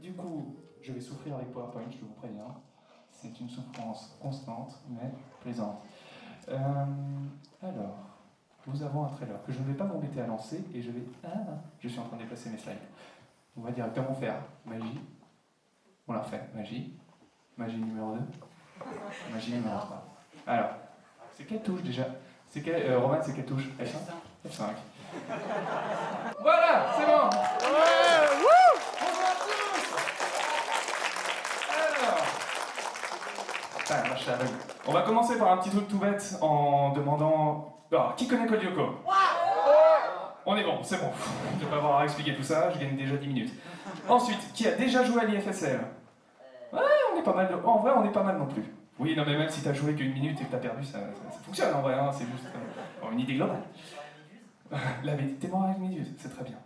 Du coup, je vais souffrir avec PowerPoint, je vous préviens. C'est une souffrance constante, mais plaisante. Alors, nous avons un trailer que je ne vais pas m'embêter à lancer et je vais... je suis en train de déplacer mes slides. On va directement faire magie. On la refait. Magie. Magie numéro 2. Magie numéro 3. Alors, c'est quelle touche déjà? Roman, c'est quelle touche? F5. F5. Voilà, c'est bon. Bonjour à tous. Alors, putain, moi je suis aveugle. On va commencer par un petit truc tout bête en demandant... Alors, qui connaît Code Lyoko? On est bon, c'est bon. Je ne vais pas avoir à expliquer tout ça, je gagne déjà 10 minutes. Ensuite, qui a déjà joué à l'IFSL? Ouais, on est pas mal. En vrai, on est pas mal non plus. Oui, non, mais même si t'as joué qu'une minute et que t'as perdu, ça fonctionne en vrai, hein, c'est juste une idée globale. La méduse, t'es mort avec méduse, c'est très bien.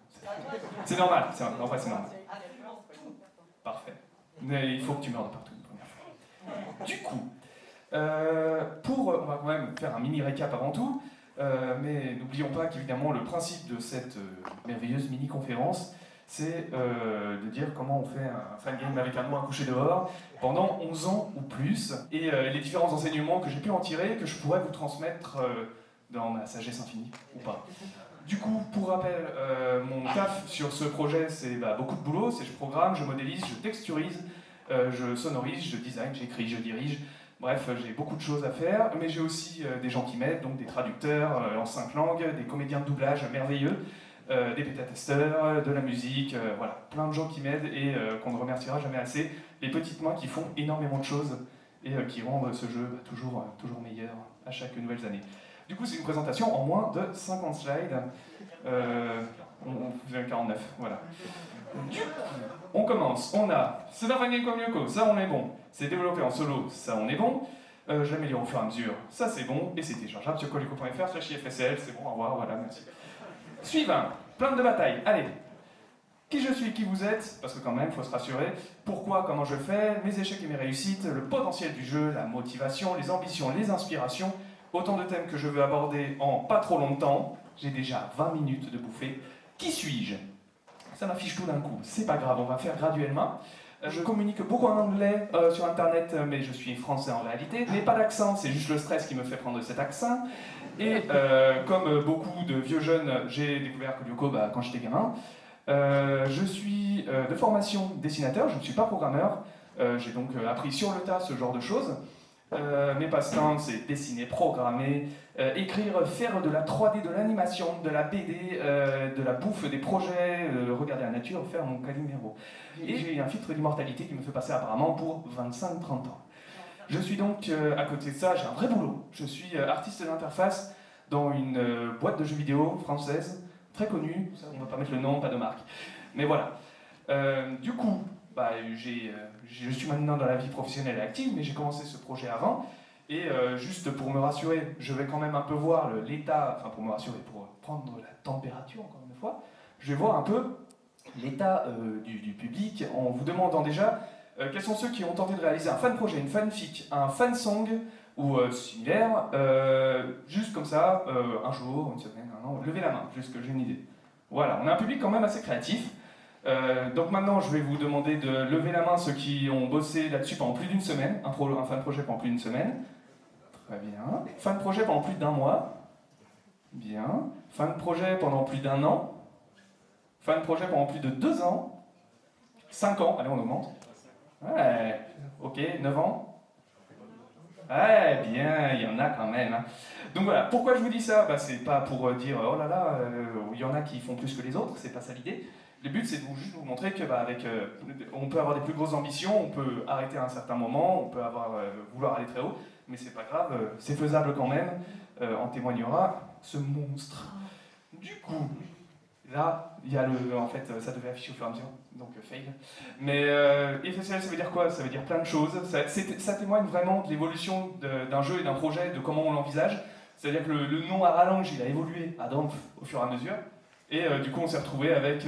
C'est normal, en vrai c'est normal. Parfait. Mais il faut que tu meurs de partout une première fois. Du coup, on va quand même faire un mini récap avant tout, mais n'oublions pas qu'évidemment le principe de cette merveilleuse mini-conférence, c'est de dire comment on fait un fan game avec un noix couché dehors pendant 11 ans ou plus, et les différents enseignements que j'ai pu en tirer, que je pourrais vous transmettre dans ma sagesse infinie, ou pas. Du coup, pour rappel, mon taf sur ce projet, c'est beaucoup de boulot, c'est je programme, je modélise, je texturise, je sonorise, je design, j'écris, je dirige. Bref, j'ai beaucoup de choses à faire, mais j'ai aussi des gens qui m'aident, donc des traducteurs en 5 langues, des comédiens de doublage merveilleux, des bêta-testeurs, de la musique, voilà, plein de gens qui m'aident et qu'on ne remerciera jamais assez. Les petites mains qui font énormément de choses et qui rendent ce jeu toujours meilleur à chaque nouvelle année. Du coup, c'est une présentation en moins de 50 slides. On faisait 49, voilà. Du coup, on commence. On a c'est un game comme Lyoko, ça on est bon. C'est développé en solo, ça on est bon. Je l'améliore au fur et à mesure, ça c'est bon. Et c'est téléchargeable sur colyoko.fr/ifsl, c'est bon, au revoir, voilà, merci. Suivant, plan de bataille. Allez, qui je suis, qui vous êtes, parce que quand même, il faut se rassurer. Pourquoi, comment je fais, mes échecs et mes réussites, le potentiel du jeu, la motivation, les ambitions, les inspirations. Autant de thèmes que je veux aborder en pas trop longtemps. J'ai déjà 20 minutes de bouffée. Qui suis-je? Ça m'affiche tout d'un coup. C'est pas grave, on va faire graduellement. Je communique beaucoup en anglais sur internet, mais je suis français en réalité. Mais pas d'accent, c'est juste le stress qui me fait prendre cet accent. Et comme beaucoup de vieux jeunes, j'ai découvert Code Lyoko quand j'étais gamin. Je suis de formation dessinateur, je ne suis pas programmeur. J'ai donc appris sur le tas ce genre de choses. Mes passe-temps, c'est dessiner, programmer, écrire, faire de la 3D, de l'animation, de la BD, de la bouffe, des projets, regarder la nature, faire mon Calimero. Et j'ai un filtre d'immortalité qui me fait passer apparemment pour 25-30 ans. Je suis donc, à côté de ça, j'ai un vrai boulot. Je suis artiste d'interface dans une boîte de jeux vidéo française, très connue, on ne va pas mettre le nom, pas de marque. Mais voilà. Du coup, je suis maintenant dans la vie professionnelle et active, mais j'ai commencé ce projet avant. Et juste pour me rassurer, je vais quand même un peu voir l'état, enfin pour me rassurer, pour prendre la température encore une fois, je vais voir un peu l'état du public en vous demandant déjà quels sont ceux qui ont tenté de réaliser un fan projet, une fanfic, un fan song ou similaire, juste comme ça, un jour, une semaine, un an, levez la main, juste que j'ai une idée. Voilà, on a un public quand même assez créatif. Donc maintenant, je vais vous demander de lever la main ceux qui ont bossé là-dessus pendant plus d'une semaine, un fan projet pendant plus d'une semaine. Très bien. Fan projet pendant plus d'un mois. Bien. Fan projet pendant plus d'un an. Fan projet pendant plus de 2 ans. 5 ans, allez on augmente. Ouais, ok, 9 ans. Ouais, bien, il y en a quand même. Hein. Donc voilà, pourquoi je vous dis ça? C'est pas pour dire oh là là, il y en a qui font plus que les autres, c'est pas ça l'idée. Le but, c'est de juste vous montrer que on peut avoir des plus grosses ambitions, on peut arrêter à un certain moment, on peut vouloir aller très haut, mais c'est pas grave, c'est faisable quand même, en témoignera ce monstre. Du coup, là, il y a en fait, ça devait afficher au fur et à mesure, donc fail. Mais FSL, ça veut dire quoi? Ça veut dire plein de choses. Ça témoigne vraiment de l'évolution d'un jeu et d'un projet, de comment on l'envisage. C'est-à-dire que le nom à rallonge, il a évolué à Dampf au fur et à mesure. Et du coup, on s'est retrouvé avec...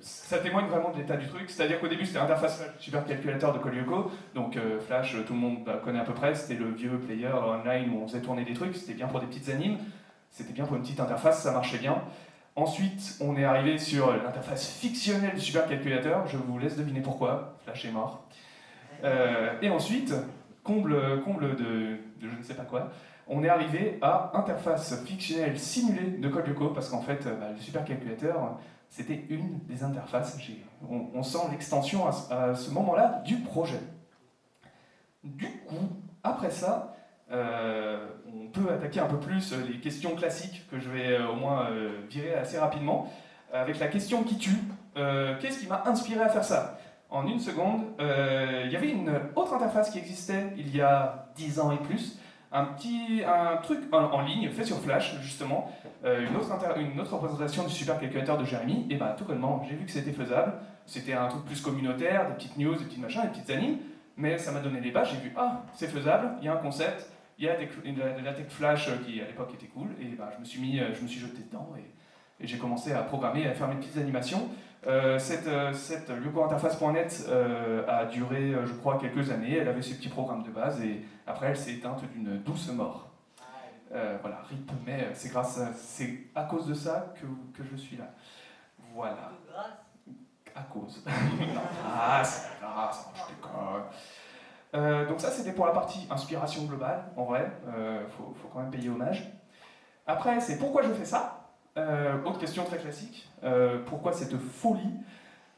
ça témoigne vraiment de l'état du truc. C'est-à-dire qu'au début, c'était interface supercalculateur de Code Lyoko. Donc Flash, tout le monde connaît à peu près. C'était le vieux player online où on faisait tourner des trucs. C'était bien pour des petites animes. C'était bien pour une petite interface, ça marchait bien. Ensuite, on est arrivé sur l'interface fictionnelle du supercalculateur. Je vous laisse deviner pourquoi. Flash est mort. Et ensuite, comble de je ne sais pas quoi, on est arrivé à interface fictionnelle simulée de Code Lyoko, parce qu'en fait, le supercalculateur, c'était une des interfaces. On sent l'extension à ce moment-là du projet. Du coup, après ça, on peut attaquer un peu plus les questions classiques que je vais au moins virer assez rapidement, avec la question qui tue. Qu'est-ce qui m'a inspiré à faire ça? En une seconde, il y avait une autre interface qui existait il y a 10 ans et plus, un truc en ligne fait sur Flash, justement, une autre représentation du supercalculateur de Jérémy, et tout bonnement, j'ai vu que c'était faisable. C'était un truc plus communautaire, des petites news, des petits machins, des petites animes, mais ça m'a donné des bases, j'ai vu, c'est faisable, il y a un concept, il y a de la tech Flash qui à l'époque était cool, et je me suis jeté dedans, et j'ai commencé à programmer, à faire mes petites animations. Cette LyokoInterface.net a duré, je crois, quelques années. Elle avait ses petits programmes de base et après elle s'est éteinte d'une douce mort. Voilà, RIP, mais c'est à cause de ça que je suis là. Voilà. À cause. Non, grâce, je déconne. Donc ça c'était pour la partie inspiration globale, en vrai, faut quand même payer hommage. Après c'est pourquoi je fais ça. Autre question très classique, pourquoi cette folie?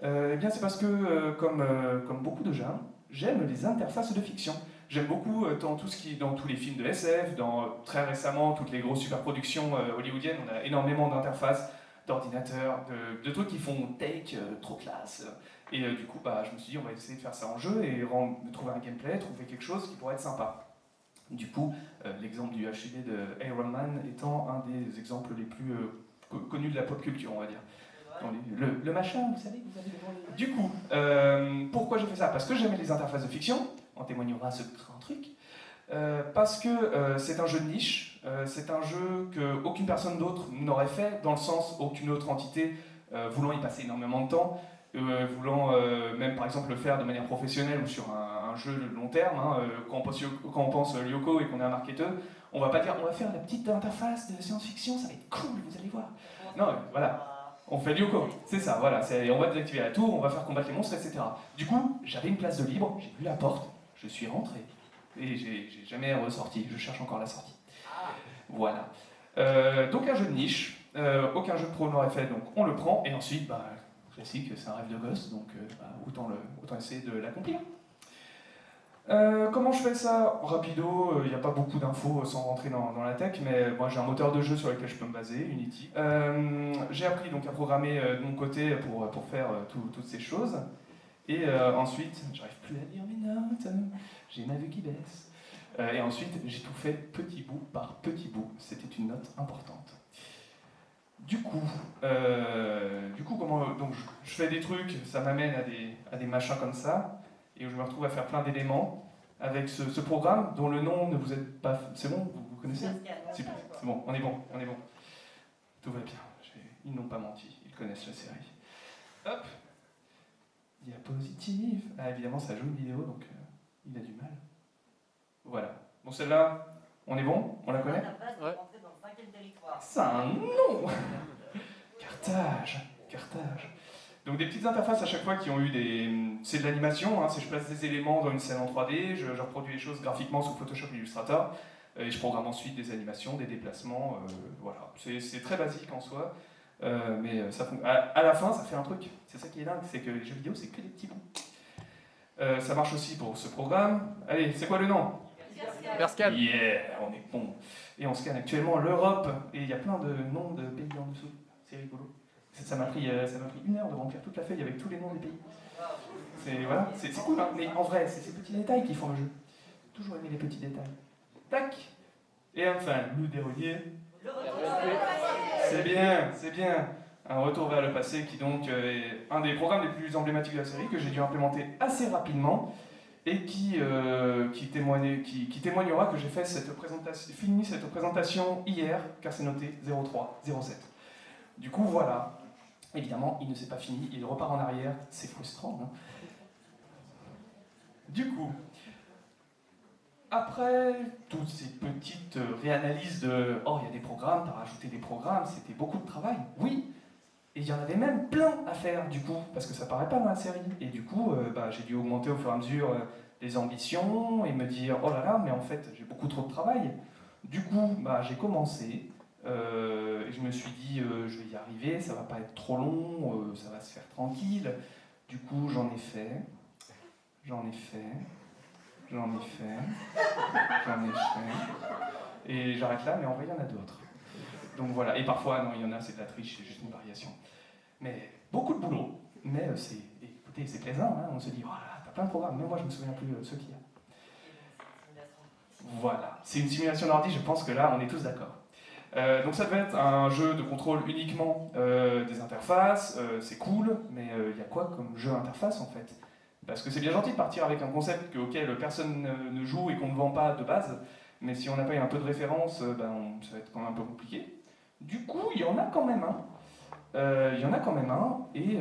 Eh bien c'est parce que, comme beaucoup de gens, j'aime les interfaces de fiction. J'aime beaucoup dans tous les films de SF, très récemment toutes les grosses superproductions hollywoodiennes, on a énormément d'interfaces, d'ordinateurs, de trucs qui font tech, trop classe. Et du coup, je me suis dit, on va essayer de faire ça en jeu et trouver un gameplay, trouver quelque chose qui pourrait être sympa. Du coup, l'exemple du HUD de Iron Man étant un des exemples les plus connus de la pop culture, on va dire. Le machin, vous savez, vous avez devant les... Du coup, pourquoi j'ai fait ça? Parce que j'aimais les interfaces de fiction, on témoignera ce grand truc. Parce que c'est un jeu de niche, c'est un jeu qu'aucune personne d'autre n'aurait fait, dans le sens aucune autre entité voulant y passer énormément de temps, voulant même par exemple le faire de manière professionnelle ou sur un jeu de long terme. Quand on pense Lyoko et qu'on est un marketeur, on va pas dire on va faire la petite interface de science-fiction, ça va être cool, vous allez voir. Non, voilà. On fait Lyoko, c'est ça, voilà. On va désactiver la tour, on va faire combattre les monstres, etc. Du coup, j'avais une place de libre, j'ai vu la porte, je suis rentré. Et j'ai jamais ressorti, je cherche encore la sortie. Voilà. Donc un jeu de niche, aucun jeu de pro n'aurait fait, donc on le prend, et ensuite, classique, c'est un rêve de gosse, donc autant essayer de l'accomplir. Comment je fais ça? Rapido, il n'y a pas beaucoup d'infos sans rentrer dans la tech, mais moi j'ai un moteur de jeu sur lequel je peux me baser, Unity. J'ai appris donc à programmer de mon côté pour faire toutes ces choses. Et ensuite, j'arrive plus à lire mes notes, j'ai ma vue qui baisse. Et ensuite, j'ai tout fait petit bout par petit bout. C'était une note importante. Du coup, donc je fais des trucs, ça m'amène à des machins comme ça, et où je me retrouve à faire plein d'éléments avec ce programme dont le nom ne vous êtes pas... C'est bon? Vous connaissez? Super, c'est bon, on est bon. Tout va bien, ils n'ont pas menti, ils connaissent la série. Hop, diapositive. Évidemment, ça joue une vidéo, donc il a du mal. Voilà. Bon, celle-là, on est bon? On la connaît? Ouais. C'est un nom! Carthage. Donc des petites interfaces à chaque fois qui ont eu des... C'est de l'animation, c'est je place des éléments dans une scène en 3D, je reproduis les choses graphiquement sous Photoshop Illustrator, et je programme ensuite des animations, des déplacements, voilà. C'est très basique en soi, mais ça à la fin, ça fait un truc. C'est ça qui est dingue, c'est que les jeux vidéo, c'est que des petits bouts. Ça marche aussi pour ce programme. Allez, c'est quoi le nom? Perscan. Yeah, on est bon. Et on scanne actuellement l'Europe, et il y a plein de noms de pays en dessous. C'est rigolo. Ça m'a pris 1 heure de remplir toute la feuille avec tous les noms des pays. C'est cool, hein, mais en vrai, c'est ces petits détails qui font le jeu. Toujours aimer les petits détails. Tac. Et enfin, le dérouillé. C'est bien. Un retour vers le passé qui donc est un des programmes les plus emblématiques de la série que j'ai dû implémenter assez rapidement et qui témoignera que j'ai fait fini cette présentation hier, car c'est noté 03-07. Du coup, voilà. Évidemment, il ne s'est pas fini, il repart en arrière, c'est frustrant. Du coup, après toutes ces petites réanalyses de « Oh, il y a des programmes, t'as rajouté des programmes, c'était beaucoup de travail », oui. Et il y en avait même plein à faire, du coup, parce que ça paraît pas dans la série. Et du coup, j'ai dû augmenter au fur et à mesure les ambitions et me dire « Oh là là, mais en fait, j'ai beaucoup trop de travail ». Du coup, j'ai commencé, et je me suis dit je vais y arriver, ça va pas être trop long, ça va se faire tranquille. Du coup, j'en ai fait, et j'arrête là, mais en vrai, il y en a d'autres. Donc voilà, et parfois, non, il y en a, c'est de la triche, c'est juste une variation. Mais beaucoup de boulot, mais écoutez, c'est plaisant, hein, on se dit, oh là, t'as plein de programmes, mais moi, je me souviens plus de ce qu'il y a. Voilà, c'est une simulation d'ordi, je pense que là, on est tous d'accord. Donc ça devait être un jeu de contrôle uniquement des interfaces, c'est cool, mais il y a quoi comme jeu interface en fait? Parce que c'est bien gentil de partir avec un concept auquel personne ne joue et qu'on ne vend pas de base, mais si on n'a pas un peu de référence, ça va être quand même un peu compliqué. Du coup, il y en a quand même un. Et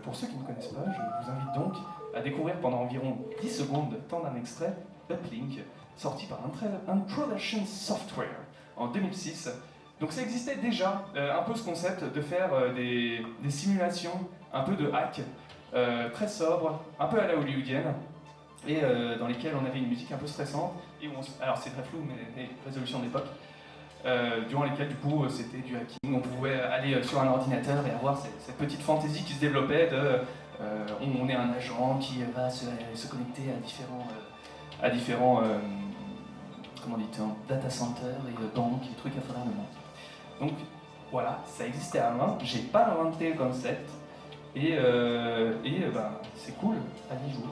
pour ceux qui ne connaissent pas, je vous invite donc à découvrir pendant environ 10 secondes, temps d'un extrait, Uplink, sorti par Introduction Software en 2006. Donc ça existait déjà, un peu ce concept de faire des simulations, un peu de hack, très sobre, un peu à la hollywoodienne, et dans lesquelles on avait une musique un peu stressante, et alors c'est très flou, mais des résolutions d'époque, durant lesquelles du coup c'était du hacking. On pouvait aller sur un ordinateur et avoir cette petite fantaisie qui se développait de on est un agent qui va se connecter à différents comment dit-on, data centers et banques et trucs à travers le monde. Donc voilà, ça existait avant, j'ai pas inventé le concept, et c'est cool, allez jouer.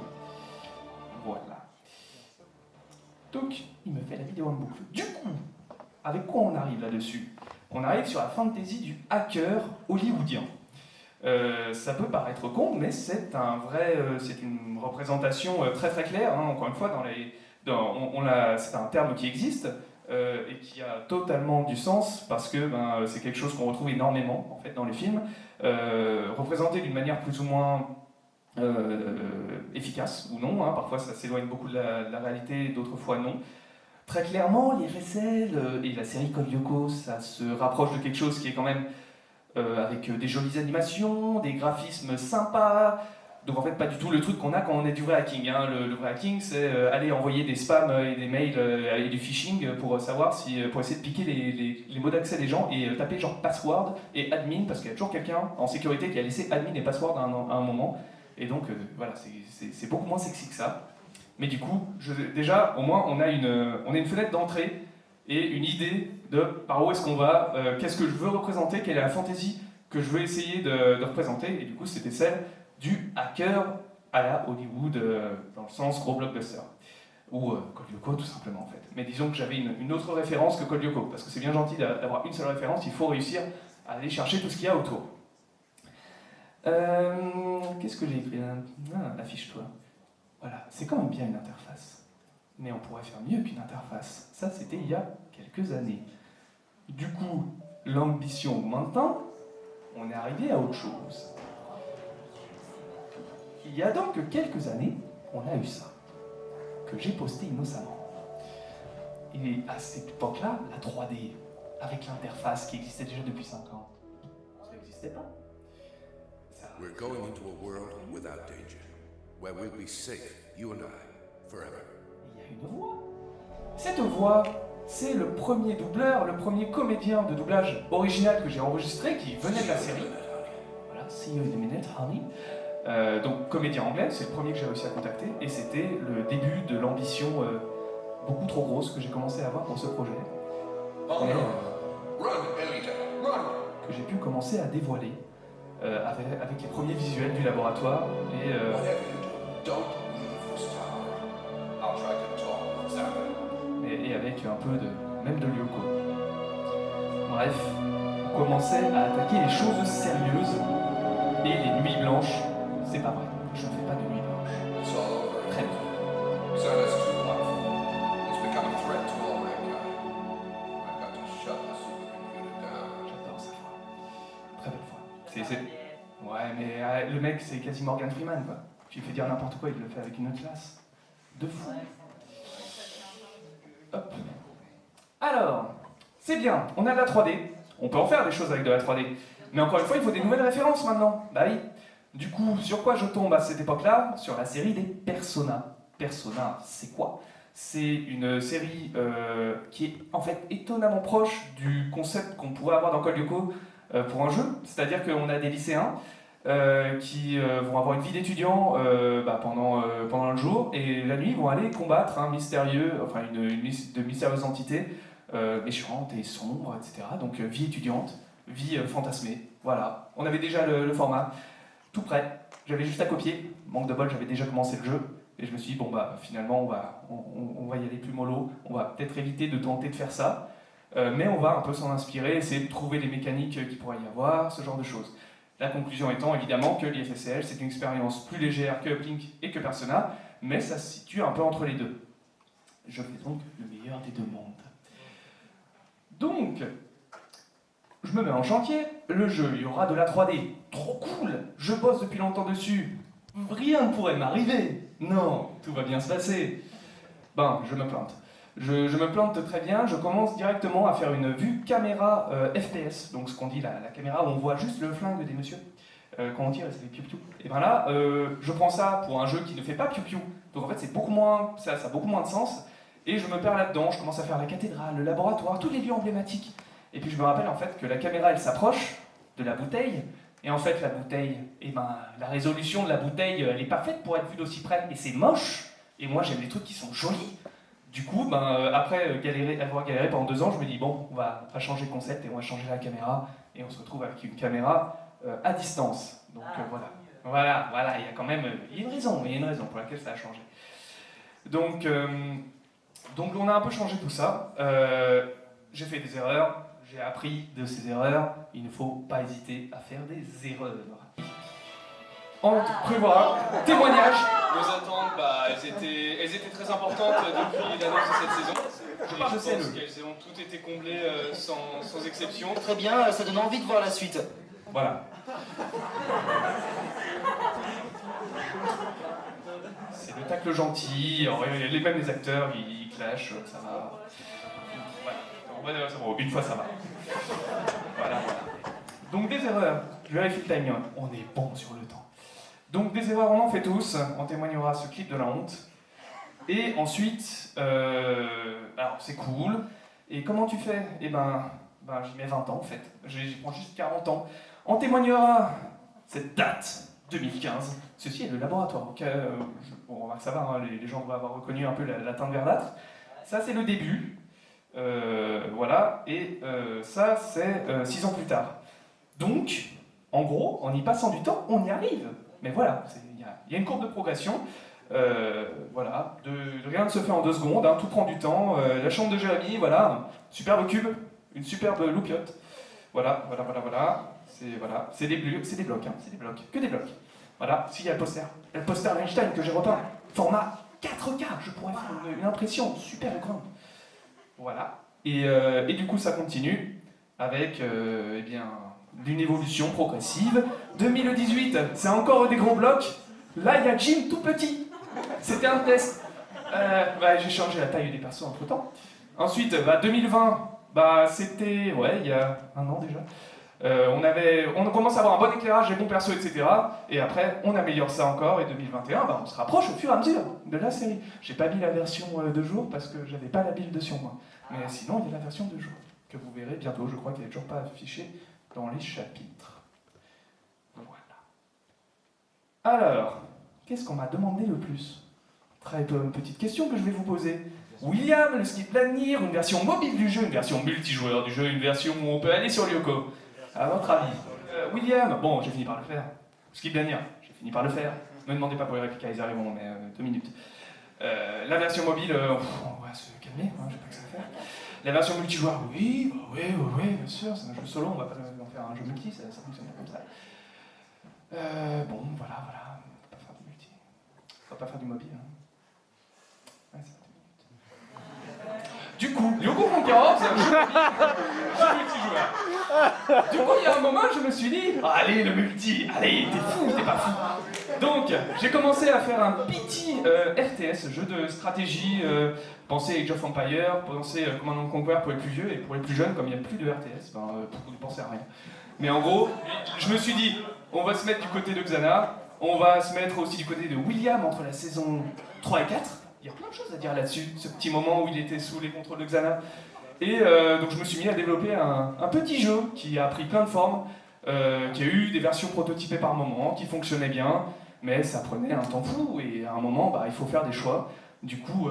Voilà. Donc, il me fait la vidéo en boucle. Du coup, avec quoi on arrive là-dessus? On arrive sur la fantasy du hacker hollywoodien. Ça peut paraître con, mais c'est une représentation très très claire. Hein, encore une fois, c'est un terme qui existe et qui a totalement du sens parce que c'est quelque chose qu'on retrouve énormément en fait dans les films, représenté d'une manière plus ou moins efficace ou non. Hein, parfois, ça s'éloigne beaucoup de la réalité, d'autres fois non. Très clairement, les Ressel et la série Code Lyoko, ça se rapproche de quelque chose qui est quand même avec des jolies animations, des graphismes sympas. Donc en fait, pas du tout le truc qu'on a quand on est du vrai hacking. Hein. Le vrai hacking, c'est aller envoyer des spams et des mails et du phishing pour savoir pour essayer de piquer les mots d'accès des gens et taper genre password et admin, parce qu'il y a toujours quelqu'un en sécurité qui a laissé admin et password à un moment. Et donc voilà, c'est beaucoup moins sexy que ça. Mais du coup, déjà, au moins, on a une fenêtre d'entrée et une idée de par où est-ce qu'on va, qu'est-ce que je veux représenter, quelle est la fantaisie que je veux essayer de représenter. Et du coup, c'était celle du hacker à la Hollywood, dans le sens gros blockbuster. Ou Code Lyoko, tout simplement, en fait. Mais disons que j'avais une autre référence que Code Lyoko, parce que c'est bien gentil d'avoir une seule référence, il faut réussir à aller chercher tout ce qu'il y a autour. Qu'est-ce que j'ai écrit là? Affiche-toi. Voilà, c'est quand même bien une interface. Mais on pourrait faire mieux qu'une interface. Ça, c'était il y a quelques années. Du coup, l'ambition maintenant, on est arrivé à autre chose. Il y a donc quelques années, on a eu ça, que j'ai posté innocemment. Et à cette époque-là, la 3D, avec l'interface qui existait déjà depuis 5 ans, ça n'existait pas. We're going into a world without danger, where we'll be safe, you and I, forever. Il y a une voix. Cette voix, c'est le premier doubleur, le premier comédien de doublage original que j'ai enregistré, qui venait de la série. Voilà, see you in a minute, honey. Donc comédien anglais, c'est le premier que j'ai réussi à contacter, et c'était le début de l'ambition beaucoup trop grosse que j'ai commencé à avoir pour ce projet. Que j'ai pu commencer à dévoiler avec les premiers visuels du laboratoire et avec un peu même de Lyoko. Bref, on commençait à attaquer les choses sérieuses et les nuits blanches. C'est pas vrai, je ne fais pas de nuits blanches. Très bien. J'adore sa voix. Très belle voix. Ouais, mais le mec, c'est quasi Morgan Freeman, quoi. Tu lui fais dire n'importe quoi, il le fait avec une autre classe. De fou. Hop. Alors, c'est bien, on a de la 3D, on peut en faire des choses avec de la 3D, mais encore une fois, il faut des nouvelles références maintenant. Bah oui. Du coup, sur quoi je tombe à cette époque-là? Sur la série des Persona. Persona, c'est quoi? C'est une série qui est en fait étonnamment proche du concept qu'on pourrait avoir dans Code Lyoko pour un jeu. C'est-à-dire qu'on a des lycéens qui vont avoir une vie d'étudiant pendant le jour et la nuit ils vont aller combattre un mystérieux, enfin une liste de mystérieuses entités méchantes et sombres, etc. Donc vie étudiante, vie fantasmée. Voilà, on avait déjà le format tout prêt. J'avais juste à copier. Manque de bol, j'avais déjà commencé le jeu. Et je me suis dit, bon bah finalement on va y aller plus mollo, on va peut-être éviter de tenter de faire ça, mais on va un peu s'en inspirer, essayer de trouver les mécaniques qu'il pourrait y avoir, ce genre de choses. La conclusion étant évidemment que l'IFSCL c'est une expérience plus légère que Uplink et que Persona, mais ça se situe un peu entre les deux. Je fais donc le meilleur des deux mondes. Donc, je me mets en chantier, le jeu, il y aura de la 3D, trop cool, je bosse depuis longtemps dessus, rien ne pourrait m'arriver. Non, tout va bien se passer. Ben, je me plante. Je me plante très bien, je commence directement à faire une vue caméra FPS, donc ce qu'on dit la caméra où on voit juste le flingue des messieurs. Quand on tire, ça fait piou-piou. Et ben là, je prends ça pour un jeu qui ne fait pas piou-piou, donc en fait c'est beaucoup moins, ça a beaucoup moins de sens, et je me perds là-dedans, je commence à faire la cathédrale, le laboratoire, tous les lieux emblématiques. Et puis je me rappelle en fait que la caméra elle s'approche de la bouteille, et en fait, la bouteille, la résolution de la bouteille, elle est parfaite pour être vue d'aussi près, et c'est moche. Et moi, j'aime les trucs qui sont jolis. Du coup, après avoir galéré pendant 2 ans, je me dis, bon, on va changer de concept et on va changer la caméra, et on se retrouve avec une caméra à distance. Donc voilà, il y a quand même une raison pour laquelle ça a changé. Donc on a un peu changé tout ça. J'ai fait des erreurs. J'ai appris de ces erreurs, il ne faut pas hésiter à faire des erreurs. Prévoir, témoignage. Nos attentes, elles étaient très importantes depuis l'annonce de cette saison. Je pense qu'elles ont toutes été comblées sans exception. Très bien, ça donne envie de voir la suite. Voilà. C'est le tacle gentil, même les acteurs, ils clashent, ça va. Une fois ça va. Voilà. Donc des erreurs, je vérifie le timing, on est bon sur le temps. Donc des erreurs, on en fait tous, en témoignera ce clip de la honte. Et ensuite, alors c'est cool, et comment tu fais? Eh ben j'y mets 20 ans en fait, j'y prends juste 40 ans. En témoignera cette date, 2015, ceci est le laboratoire. Donc, bon, ça va, hein, les gens vont avoir reconnu un peu la teinte verdâtre. Ça c'est le début. Voilà, et ça c'est 6 ans plus tard. Donc, en gros, en y passant du temps, on y arrive. Mais voilà, il y a une courbe de progression. Voilà, rien ne se fait en 2 secondes, hein, tout prend du temps. La chambre de Jérémy, voilà, superbe cube, une superbe loupiote. Voilà. C'est des blocs, hein, c'est des blocs, que des blocs. Voilà, s'il y a le poster d'Einstein que j'ai repeint, format 4K, je pourrais faire une impression super grande. Voilà. Et du coup, ça continue avec une évolution progressive. 2018, c'est encore des gros blocs. Là, il y a Jim tout petit. C'était un test. J'ai changé la taille des persos entre temps. Ensuite, 2020, c'était, il y a 1 an déjà. On commence à avoir un bon éclairage, des bons persos, etc. Et après, on améliore ça encore. Et 2021, on se rapproche au fur et à mesure de la série. J'ai pas mis la version de jour parce que j'avais pas la build sur moi. Mais sinon, il y a la version de jour que vous verrez bientôt. Je crois qu'elle n'est toujours pas affichée dans les chapitres. Voilà. Alors, qu'est-ce qu'on m'a demandé le plus? Très petite question que je vais vous poser. William, le skip l'avenir, une version mobile du jeu, une version multijoueur du jeu, une version où on peut aller sur Lyoko. À votre avis? William, bon, j'ai fini par le faire. Skip l'avenir, j'ai fini par le faire. Ne me demandez pas pour les répliques, ils arriveront, mais 2 minutes. La version mobile, on va se calmer, hein, j'ai pas que ça à faire. La version multijoueur, oui, bien sûr, c'est un jeu solo, on va pas en faire un jeu multi, ça fonctionne pas comme ça. Bon, voilà, on va pas faire du multi. On va pas faire du mobile. Hein. Ouais, c'est 2 minutes. Du coup, Lyoko Conqueror, c'est un jeu multijoueur. Du coup, il y a un moment, je me suis dit, allez, le multi, allez, t'es fou, t'es pas fou. Donc, j'ai commencé à faire un petit RTS, jeu de stratégie, pensez Age of Empires, pensez Command & Conquer pour les plus vieux, et pour les plus jeunes, comme il n'y a plus de RTS, vous ne pensez à rien. Mais en gros, je me suis dit, on va se mettre du côté de Xana, on va se mettre aussi du côté de William entre la saison 3 et 4. Il y a plein de choses à dire là-dessus, ce petit moment où il était sous les contrôles de Xana. Et donc je me suis mis à développer un petit jeu qui a pris plein de formes, qui a eu des versions prototypées par moment, qui fonctionnaient bien, mais ça prenait un temps fou, et à un moment, il faut faire des choix. Du coup,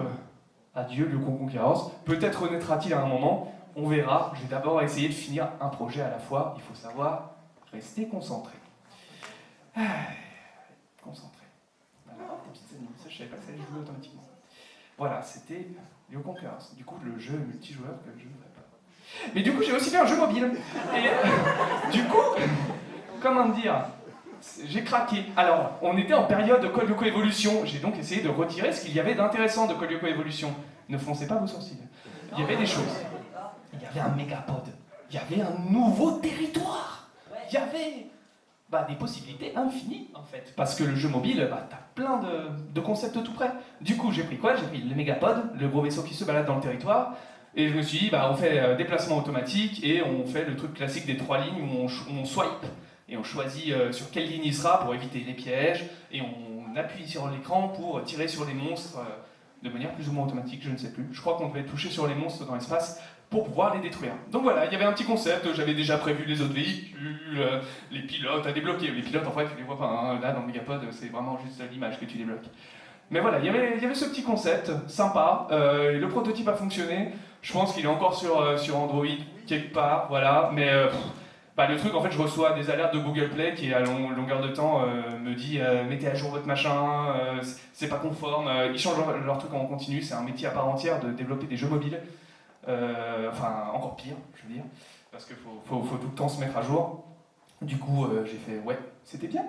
adieu le Conquérance. Peut-être renaîtra-t-il à un moment, on verra. Je vais d'abord essayer de finir un projet à la fois. Il faut savoir rester concentré. Concentré. Voilà, des petites ennemis. Ça, je savais pas que ça allait jouer automatiquement. Voilà, c'était le Conquérance. Du coup, le jeu multijoueur que je ne ferai pas. Mais du coup, j'ai aussi fait un jeu mobile. Et du coup, comment dire, j'ai craqué. Alors, on était en période Code Lyoko Evolution. J'ai donc essayé de retirer ce qu'il y avait d'intéressant de Code Lyoko Evolution. Ne froncez pas vos sourcils. Il y avait des choses. Il y avait un mégapode. Il y avait un nouveau territoire. Il y avait des possibilités infinies, en fait. Parce que le jeu mobile, t'as plein de concepts tout près. Du coup, j'ai pris quoi? J'ai pris le mégapode, le gros vaisseau qui se balade dans le territoire. Et je me suis dit, on fait déplacement automatique et on fait le truc classique des 3 lignes où on swipe. Et on choisit sur quelle ligne il sera pour éviter les pièges. Et on appuie sur l'écran pour tirer sur les monstres de manière plus ou moins automatique, je ne sais plus. Je crois qu'on devait toucher sur les monstres dans l'espace pour pouvoir les détruire. Donc voilà, il y avait un petit concept, j'avais déjà prévu les autres véhicules, les pilotes à débloquer. Les pilotes, en fait, tu les vois pas, hein. Là, dans le Megapod, c'est vraiment juste l'image que tu débloques. Mais voilà, il y avait ce petit concept, sympa, le prototype a fonctionné, je pense qu'il est encore sur Android, quelque part, voilà, mais le truc, en fait, je reçois des alertes de Google Play qui, à longueur de temps, me dit mettez à jour votre machin, c'est pas conforme, ils changent leur truc en continu, c'est un métier à part entière de développer des jeux mobiles. Encore pire, je veux dire, parce qu'il faut tout le temps se mettre à jour. Du coup, j'ai fait ouais, c'était bien.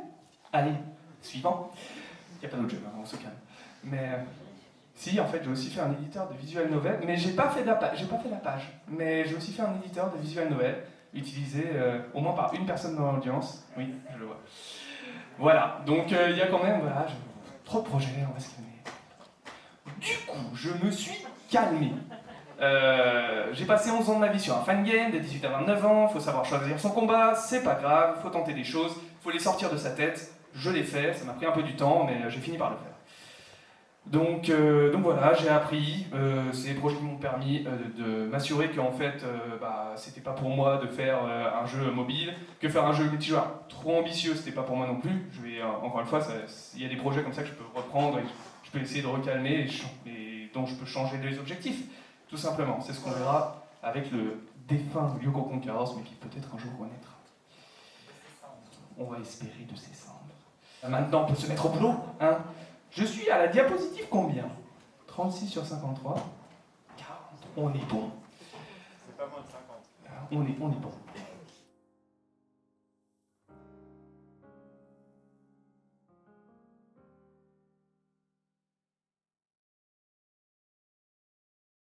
Allez, suivant. Il n'y a pas d'autre jeu, on se calme. Mais si, en fait, j'ai aussi fait un éditeur de visual novel, mais j'ai pas fait la page. Mais j'ai aussi fait un éditeur de visual novel, utilisé au moins par une personne dans l'audience. Oui, je le vois. Voilà, donc il y a quand même, trop de projets, on va se calmer. Du coup, je me suis calmé. J'ai passé 11 ans de ma vie sur un fan game, de 18 à 29 ans, faut savoir choisir son combat, c'est pas grave, faut tenter des choses, faut les sortir de sa tête. Je l'ai fait, ça m'a pris un peu du temps, mais j'ai fini par le faire. Donc voilà, j'ai appris, c'est les projets qui m'ont permis de m'assurer qu'en fait, c'était pas pour moi de faire un jeu mobile, que faire un jeu multijoueur trop ambitieux, c'était pas pour moi non plus. Je vais, encore une fois, il y a des projets comme ça que je peux reprendre et je peux essayer de recalmer et dont je peux changer les objectifs. Tout simplement, c'est ce qu'on verra avec le défunt Lyoko Conquérance, mais qui peut-être un jour renaîtra. On va espérer de ses cendres. Maintenant, on peut se mettre au boulot, hein. Je suis à la diapositive combien? 36 sur 53. 40. On est bon. C'est pas moins de 50. On est bon.